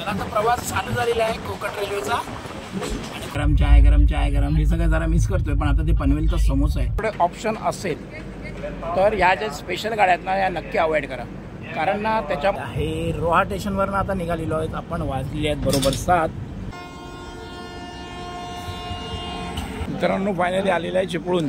आता प्रवास चालू झालेला आहे कोकण रेल्वेचा आणि गरम चाय गरम चाय गरम हे सगळं जरा मिस करतोय, पण आता ते पनवेलचा समोसा आहे. थोडे ऑप्शन असेल तर ह्या ज्या स्पेशल गाड्या आहेत ना या नक्की अवॉइड करा, कारण ना त्याच्या हे रोहा स्टेशनवरनं आता निघालेलो आहेत आपण. वाजलेले आहेत बरोबर 7. मित्रांनो फायनली आलेला आहे चिपळूण.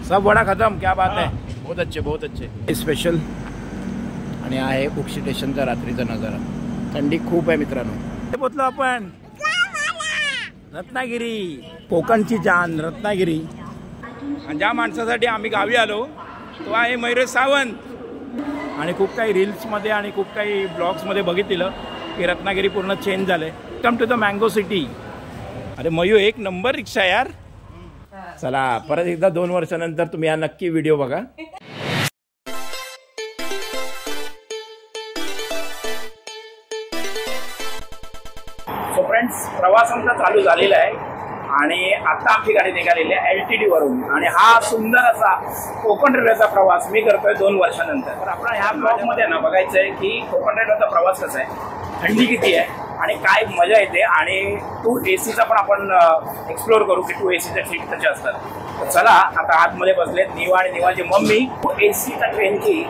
सब वडा खतम, क्या बात है, बहुत अच्छे बहुत अच्छे. स्पेशल आणि आहे उक्षी स्टेशनचा रात्रीचा नजारा. थंडी खूप आहे मित्रांनो. पोचलो आपण रत्नागिरी, कोकणची जान रत्नागिरी. आणि ज्या माणसासाठी आम्ही गावी आलो तो आहे मयूरेश सावंत. आणि खूप काही रील्समध्ये आणि खूप काही ब्लॉग्समध्ये बघितलेलं की रत्नागिरी पूर्ण चेंज झालं आहे. Come to the mango city. अरे मयू एक नंबर रिक्षा यार. चला परत एकदा 2 वर्षानंतर तुम्ही हा नक्की व्हिडिओ बघा. सो फ्रेंड्स, प्रवास आमचा चालू झालेला आहे आणि आता आमची गाडी निघालेली आहे LTD वरून. आणि हा सुंदर असा कोकण रेल्वेचा प्रवास मी करतोय 2 वर्षानंतर. तर आपण ह्या ब्लॉगमध्ये ना बघायचं आहे की कोकण रेल्वेचा प्रवास कसा आहे, थंडी किती आहे आणि काय मजा येते. आणि 2 ACचा पण आपण एक्सप्लोर करू की 2 ACच्या सीट कशा असतात. तर चला आता आतमध्ये बसलेत निवा आणि निवाची मम्मी. 2 ACच्या ट्रेनची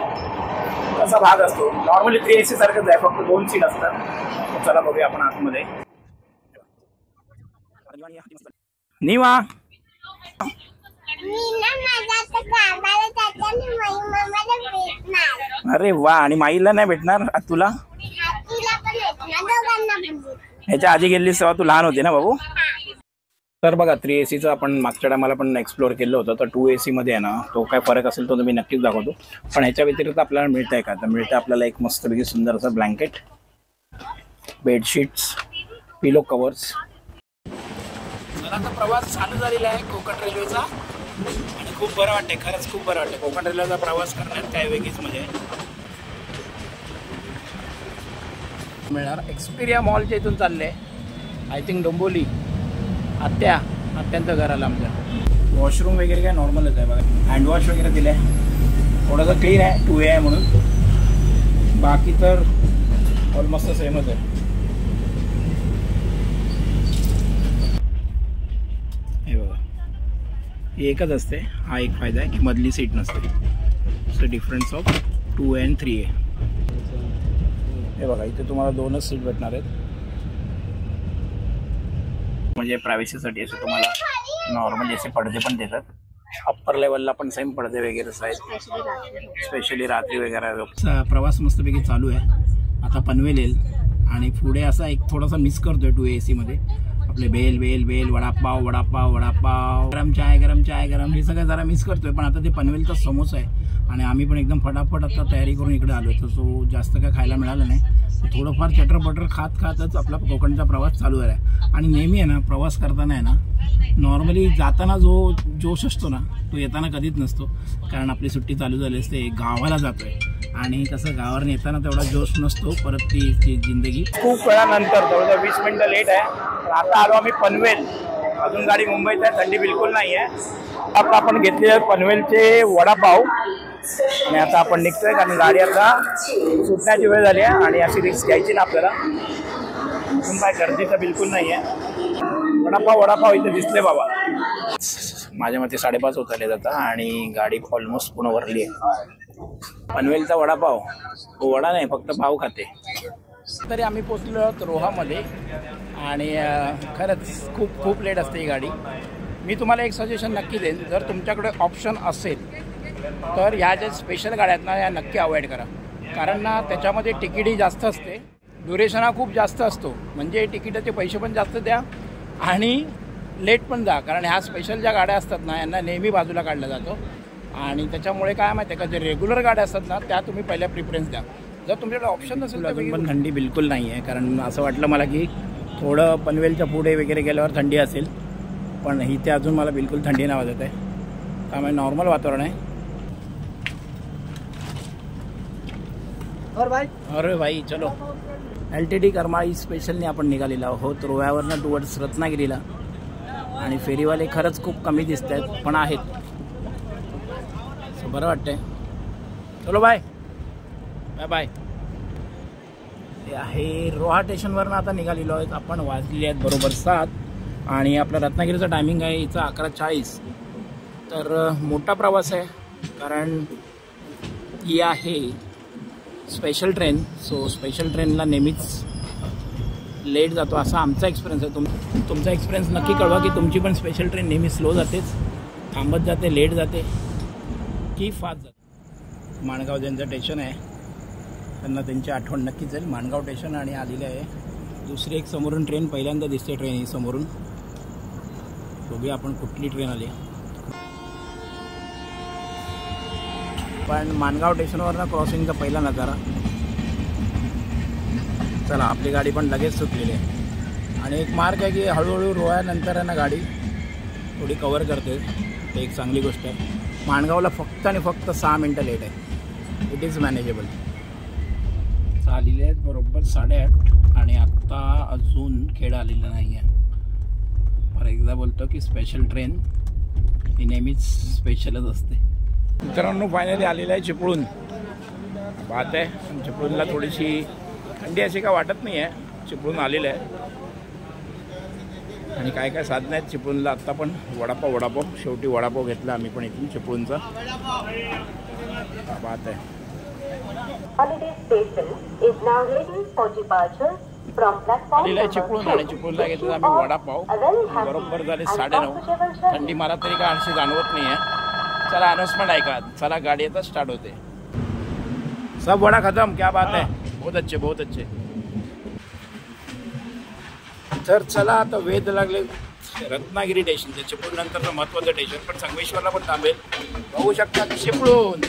कसा भाग असतो. नॉर्मली 3 AC सारखंच आहे, फक्त 2 सीट असतात. तर चला बघूया आपण आतमध्ये. निवा अरे वा, आणि माईला नाही भेटणार तुला? ह्याच्या आधी गेलीस तेव्हा तू लहान होती ना बाबू. तर बघा 3 ACचं आपण मागच्या टायमाला पण एक्सप्लोर केलं होतं. तर 2 AC मध्ये आहे ना तो काय फरक असेल तो तुम्ही नक्कीच दाखवतो. पण ह्याच्या व्यतिरिक्त आपल्याला मिळत आहे का, तर मिळतं आपल्याला एक मस्तपैकी सुंदर असं ब्लँकेट, बेडशीट्स, पिलो कवर्स. आता प्रवास चालू झालेला आहे कोकण रेल्वेचा आणि खूप बरं वाटते, खरंच खूप बरं वाटते. कोकण रेल्वेचा प्रवास करण्यात काय वेगळीच म्हणजे मिळणार. एक्सपिरिया मॉलच्या इथून चालले आय थिंक डोंबोली. आत्यांचं घर आलं आमच्या. वॉशरूम वगैरे काय नॉर्मलच आहे बघा. हँडवॉश वगैरे दिलं आहे, थोडंसं क्लीन आहे 2A आहे म्हणून. बाकी तर ऑलमोस्ट सेमच आहे. हे बघा ही एकच असते. हा एक फायदा आहे की मधली सीट नसते. So difference of 2A and 3A. हे बघा इथे तुम्हाला 2च सीट भेटणार आहेत. म्हणजे प्रायव्हसीसाठी असे तुम्हाला नॉर्मली असे पडदे पण देतात. अप्पर लेवलला पण सेम पडदे वगैरे आहेत, स्पेशली रात्री वगैरे. प्रवास मस्तपैकी चालू आहे. आता पनवेल येईल आणि पुढे असा एक थोडासा मिस करतोय 2 AC मध्ये. आपले बेल बेल बेल वडापाव वडापाव वडापाव गरम चाय गरम हे सगळं जरा मिस करतोय. पण आता ते पनवेलचा समोसा आहे आणि आम्ही पण एकदम फटाफट आता तयारी करून इकडे आलो. तर तो जास्त काय खायला मिळालं नाही. थोडंफार चटरपटर खातच आपला कोकणचा प्रवास चालू आहे. आणि नेहमी आहे ना प्रवास करताना आहे ना नॉर्मली जाताना जो जोश असतो ना तो येताना कधीच नसतो. कारण आपली सुट्टी चालू झाली असते, गावाला जातोय आणि कसं गावावर येताना तेवढा जोश नसतो. परत ती जिंदगी खूप वेळानंतर जवळजवळ 20 मिनिटं लेट आहे. तर आता आलो आम्ही पनवेल. अजून गाडी मुंबईत आहे, थंडी बिलकुल नाही आहे. आता आपण घेतले पनवेलचे वडापाव आणि आता आपण निघतोय कारण गाडी आता सुटण्याची वेळ झाली आहे आणि अशी रिस्क घ्यायची ना आपल्याला. पण काय गर्दी तर बिलकुल नाही आहे. वडापाव इथे दिसले बाबा. माझ्या मते 5:30 होत आले जाता आणि गाडी ऑलमोस्ट पूर्ण भरली आहे. पनवेलचा वडापाव वडा नाही फक्त पाव खाते. तरी आम्ही पोचलो रोहामध्ये आणि खरंच खूप लेट असते ही गाडी. मी तुम्हाला एक सजेशन नक्की देईन, जर तुमच्याकडे ऑप्शन असेल तर ह्या ज्या स्पेशल गाड्या आहेत ना या नक्की अवॉइड करा. कारण ना त्याच्यामध्ये तिकीटही जास्त असते, ड्युरेशन हा खूप जास्त असतो. म्हणजे तिकिटाचे पैसे पण जास्त द्या आणि लेट पण जा. कारण ह्या स्पेशल ज्या गाड्या असतात ना यांना नेहमी बाजूला काढला जातो. आणि त्याच्यामुळे काय माहिती आहे का, जे रेग्युलर गाड्या असतात ना त्या तुम्ही पहिल्या प्रिफरन्स द्या. जर तुमच्याकडे ऑप्शन नसेल तर पण थंडी बिलकुल नाही आहे. कारण असं वाटलं मला की थोडं पनवेलच्या पुढे वगैरे गेल्यावर थंडी असेल, पण इथे अजून मला बिलकुल थंडी नाही वाजत आहे. त्यामुळे नॉर्मल वातावरण आहे. अरे भाई चलो. LTD करमाळी स्पेशलने आपण निघालेलो आहोत रोह्यावरनं टुवर्ड्स रत्नागिरीला. आणि फेरीवाले खरंच खूप कमी दिसत आहेत पण आहेत. बरं वाटतंय. चलो बाय बाय बाय. हे आहे रोहा स्टेशनवरनं आता निघालेलो आहेत आपण. वाजलेले आहेत बरोबर 7 आणि आपला रत्नागिरीचा टायमिंग आहे इथं 11:40. तर मोठा प्रवास आहे कारण ही आहे स्पेशल ट्रेन. सो स्पेशल ट्रेनला नेहमीच लेट जातो असा आमचा एक्सपिरियन्स आहे. तुमचा एक्सपिरियन्स नक्की कळवा की तुमची पण स्पेशल ट्रेन नेहमी स्लो जातेच, थांबत जाते, लेट जाते की फास्ट जाते. माणगाव ज्यांचं स्टेशन आहे त्यांना त्यांची आठवण नक्कीच जाईल. माणगाव स्टेशन आणि आलेले आहे दुसरी एक समोरून ट्रेन. पहिल्यांदा दिसते ट्रेन ही समोरून. बघूया आपण कुठली ट्रेन आली. पण माणगाव स्टेशनवरनं क्रॉसिंगचा पहिला नजारा. चला आपली गाडी पण लगेच सुटलेली आहे आणि एक मार्ग आहे की हळूहळू रोह्यानंतर आहे ना गाडी थोडी कवर करते. ते एक चांगली गोष्ट आहे. माणगावला फक्त आणि फक्त 6 मिनटं लेट आहे. It is manageable. आलेले आहेत बरोबर 8:30 आणि आत्ता अजून खेळ आलेला नाही आहे. पर एकदा बोलतो की स्पेशल ट्रेन ही नेहमीच स्पेशलच असते. मित्रांनो फायनली आलेलं आहे चिपळूण. बात आहे चिपळूणला थोडीशी थंडी अशी काय वाटत नाही आहे. चिपळूण आलेलं आहे आणि काय काय साधनं आहेत चिपळूणला. आत्ता पण वडापाव शेवटी वडापाव घेतला आम्ही पण इथून चिपळूणचा. बात आहे. आलेलं आहे चिपळूण आणि चिपळूणला घेतला आम्ही वडापाव. बरोबर झाले 9:30. थंडी मला तरी काय अशी जाणवत नाही आहे. चला अनाउन्समेंट ऐका. चला गाडी आता स्टार्ट होते. सब वडा खत्म. क्या बात है. बहुत अच्छे बहुत अच्छे. तर चला आता वेध लागले रत्नागिरी स्टेशनचे. चिपळूण नंतरचं महत्त्वाचं स्टेशन पण संगमेश्वरला पण थांबेल. बघू शकता चिपळूण.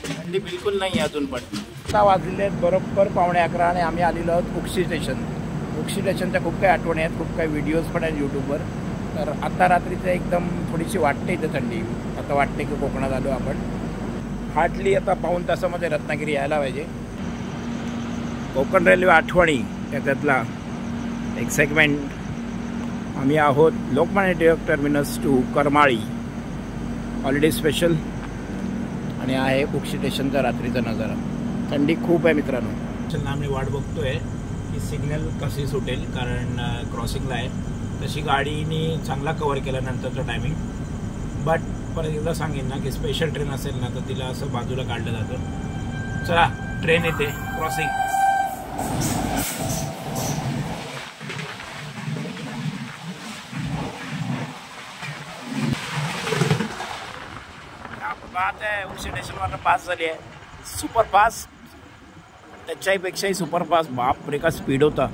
थंडी बिलकुल नाही आहे अजून पण. 6 वाजलेले आहेत बरोबर 11:15 आणि आम्ही आलेलो आहोत उक्षी स्टेशन. उक्षी स्टेशनच्या खूप काही आठवणी आहेत, खूप काही व्हिडिओज पण आहेत यूट्यूबवर. तर आता रात्रीचं एकदम थोडीशी वाटते इथं थंडी. आता वाटते की कोकणात आलो आपण. हार्डली आता 1.5 तासामध्ये रत्नागिरी यायला पाहिजे. कोकण रेल्वे आठवणी त्यातला एक सेगमेंट. आम्ही आहोत Lokmanya Tilak terminus to Karmali. Holiday special आणि आहे उक्षी स्टेशनचा रात्रीचा नजारा. थंडी खूप आहे मित्रांनो. आम्ही वाट बघतोय की सिग्नल कशी सुटेल कारण क्रॉसिंगला आहे. तशी गाडीने चांगला कवर केल्यानंतरचा टायमिंग. बट परत एकदा सांगेन ना की स्पेशल ट्रेन असेल ना तर तिला असं बाजूला काढलं जातं. चला ट्रेन येते क्रॉसिंग. बात आहे उक्षी स्टेशनवरनं पास झाली आहे. Super fast. त्याच्याहीपेक्षाही सुपर फास्ट. बाप रे का स्पीड होता.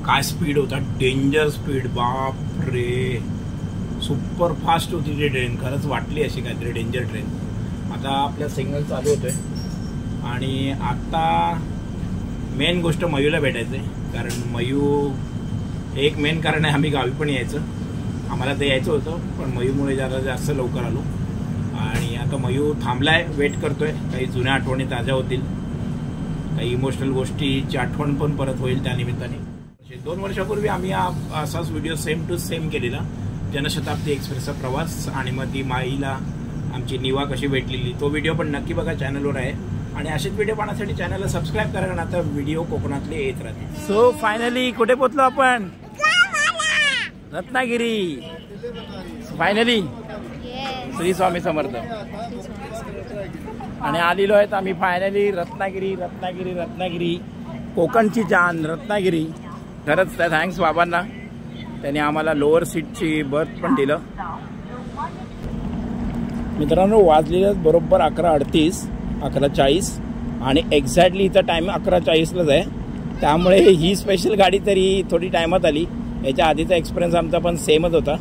काय स्पीड होता. Danger speed. बाप रे सुपर फास्ट होती ती ट्रेन. खरंच वाटली अशी काहीतरी डेंजर ट्रेन. आता आपल्या सिग्नल चालू होतोय आणि आता मेन गोष्ट मयूला भेटायचं आहे. कारण मयू एक मेन कारण आहे आम्ही गावी पण यायचं. आम्हाला ते यायचं होतं पण मयूमुळे जरा जास्त लवकर आलो आणि आता मयू थांबलाय. वेट करतोय. काही जुन्या आठवणी ताज्या होतील. काही इमोशनल गोष्टीची आठवण पण परत होईल त्यानिमित्ताने. 2 वर्षापूर्वी आम्ही असाच व्हिडिओ सेम टू सेम केलेला जनशताब्दी एक्सप्रेसचा प्रवास आणि मग ती माईला आमची निवा कशी भेटलेली. तो व्हिडिओ पण नक्की बघा चॅनलवर आहे. आणि असेच व्हिडिओ पाहण्यासाठी चॅनलला सबस्क्राईब करा कारण आता व्हिडिओ कोकणातले येत राहतील. सो फायनली कुठे पोहोचलो आपण. रत्नागिरी. फायनली श्री स्वामी समर्थ. आणि आलेलो आहेत आम्ही फायनली रत्नागिरी. रत्नागिरी रत्नागिरी कोकणची जान रत्नागिरी. खरंच त्या थँक्स बाबांना. त्यांनी आम्हाला लोअर सीटची बर्थ पण दिलं. मित्रांनो वाजलेलं बरोबर 11:38 11:40 आणि एक्झॅक्टली इथं टाईम 11:40लाच आहे. त्यामुळे ही स्पेशल गाडी तरी थोडी टायमात आली. याच्या आधीचा एक्सपिरियन्स आमचा पण सेमच होता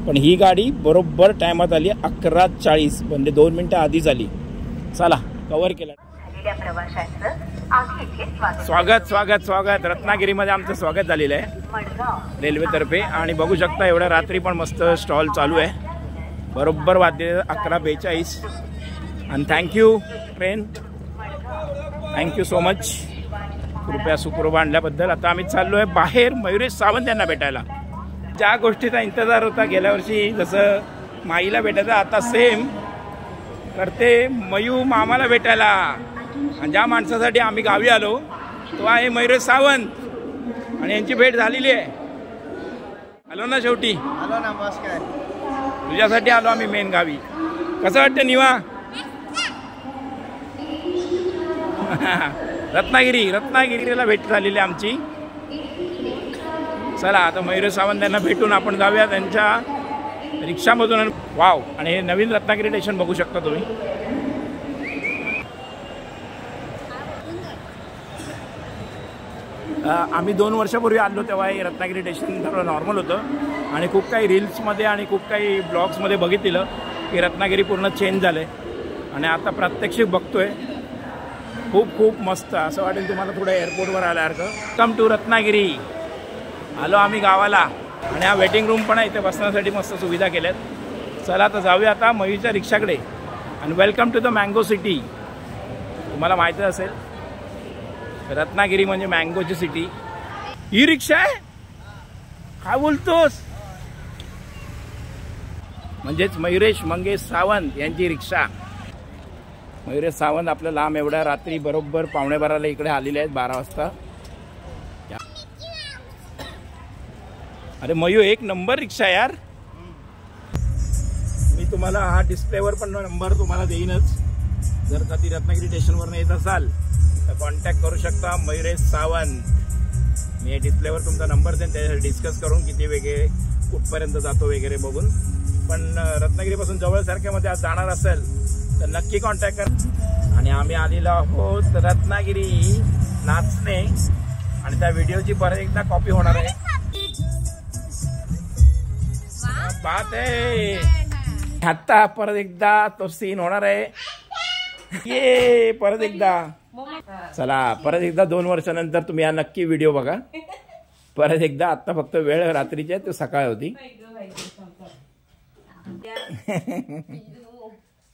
पण ही गाडी बरोबर टायमात आली. 11:40 म्हणजे 2 मिनटं आधीच आली. चला कव्हर केला. स्वागत स्वागत स्वागत. रत्नागिरीमध्ये आमचं स्वागत झालेलं आहे रेल्वेतर्फे. आणि बघू शकता एवढ्या रात्री पण मस्त स्टॉल चालू आहे. बरोबर वाजले 11:42 आणि thank you train. Thank you so much कृपया सुखरूप आणल्याबद्दल. आता आम्ही चाललो आहे बाहेर मयुरेश सावंत यांना भेटायला. ज्या गोष्टीचा इंतजार होता गेल्या वर्षी जसं माईला भेटायचं आता सेम करते मयू मामाला भेटायला. आणि ज्या माणसासाठी आम्ही गावी आलो तो आहे मयुरेश सावंत आणि यांची भेट झालेली आहे. आलो ना शेवटी. हॅलो नमस्कार. तुझ्यासाठी आलो आम्ही मेन गावी. कसं वाटतं निवा? रत्नागिरीला भेट झालेली आमची. चला आता मयुरेश सावंत यांना भेटून आपण जाऊया त्यांच्या रिक्षामधून. वाव. आणि हे नवीन रत्नागिरी स्टेशन बघू शकता तुम्ही. आम्ही 2 वर्षापूर्वी आलो तेव्हा हे रत्नागिरी स्टेशन थोडं नॉर्मल होतं आणि खूप काही रील्समध्ये आणि खूप काही ब्लॉग्समध्ये बघितलेलं की रत्नागिरी पूर्ण चेंज झालं आहे आणि आता प्रात्यक्षिक बघतोय. खूप मस्त. असं वाटेल तुम्हाला थोडं एअरपोर्टवर आल्यासारखं. Come to Ratnagiri. आलो आम्ही गावाला आणि हा वेटिंग रूम पण आहे. इथे बसण्यासाठी मस्त सुविधा केल्यात. चला आता जाऊया आता मयूरच्या रिक्षाकडे. आणि welcome to the mango city. तुम्हाला माहिती असेल रत्नागिरी म्हणजे मँगोची सिटी. ही रिक्षा आहे? काय बोलतोस? म्हणजेच मयुरेश मंगेश सावंत यांची रिक्षा. मयुरेश सावंत आपलं लांब एवढ्या रात्री बरोबर 11:15 इकडे आलेले आहेत 12 वाजता. अरे मयू एक नंबर रिक्षा यार. मी तुम्हाला हा डिस्प्लेवर पण नंबर तुम्हाला देईनच. जर कधी रत्नागिरी स्टेशनवर येत असाल तर कॉन्टॅक्ट करू शकता मयुरेश सावंत. मी डिस्प्लेवर तुमचा नंबर देईन. त्याच्यावर डिस्कस करून किती वेगळे कुठपर्यंत जातो वगैरे बघून. पण रत्नागिरीपासून जवळसारख्यामध्ये आज जाणार असेल तर नक्की कॉन्टॅक्ट करा. आणि आम्ही आलेलो आहोत रत्नागिरी नाचणे आणि त्या व्हिडिओची परत एकदा कॉपी होणार आहे. बात आहे. आता परत एकदा तो सीन होणार आहे. ये परत एकदा. चला परत एकदा 2 वर्षानंतर तुम्ही हा नक्की व्हिडिओ बघा परत एकदा. आता फक्त वेळ रात्रीची आहे, तो सकाळ होती.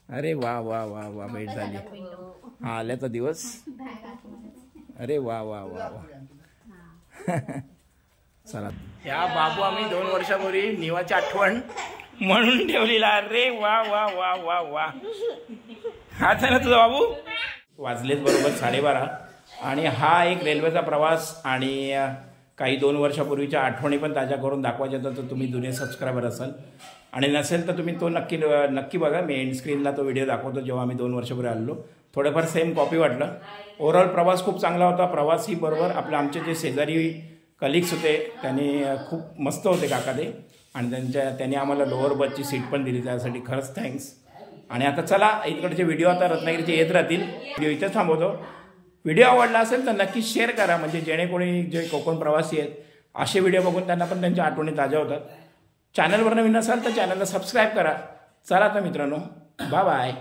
अरे वा वा वा वा भेट झाली. हा आल्याचा दिवस. अरे वा वा वा वा. चला या बाबू आम्ही 2 वर्षापूर्वी निवाची आठवण म्हणून ठेवलेला. अरे वा वा वा वा वा. हाच आहे ना तुझा बाबू? वाजलेत बरोबर 12:30 आणि हा एक रेल्वेचा प्रवास आणि काही 2 वर्षापूर्वीच्या आठवणी पण ताज्या करून दाखवायच्या. तर तुम्ही जुने सबस्क्रायबर असाल आणि नसेल तर तुम्ही तो नक्की बघा. मी एंड स्क्रीनला तो व्हिडिओ दाखवतो जेव्हा आम्ही 2 वर्षापूर्वी आलो. थोडंफार सेम कॉपी वाटलं. ओव्हरऑल प्रवास खूप चांगला होता. प्रवासही बरोबर आपले आमचे जे शेजारी कलिग्स होते त्यांनी खूप मस्त होते काका ते. आणि त्यांनी आम्हाला लोअर बसची सीट पण दिली. त्यासाठी खरंच थँक्स. आणि आता चला इकडचे व्हिडिओ आता रत्नागिरीचे येत राहतील. व्हिडिओ इथेच थांबवतो. व्हिडिओ आवडला असेल तर नक्की शेअर करा. म्हणजे जेणेकोणी जे कोकण प्रवासी आहेत असे व्हिडिओ बघून त्यांना पण त्यांच्या आठवणी ताज्या होतात. चॅनलवर नवीन असाल तर चॅनलला सबस्क्राईब करा. चला आता मित्रांनो बाय बाय.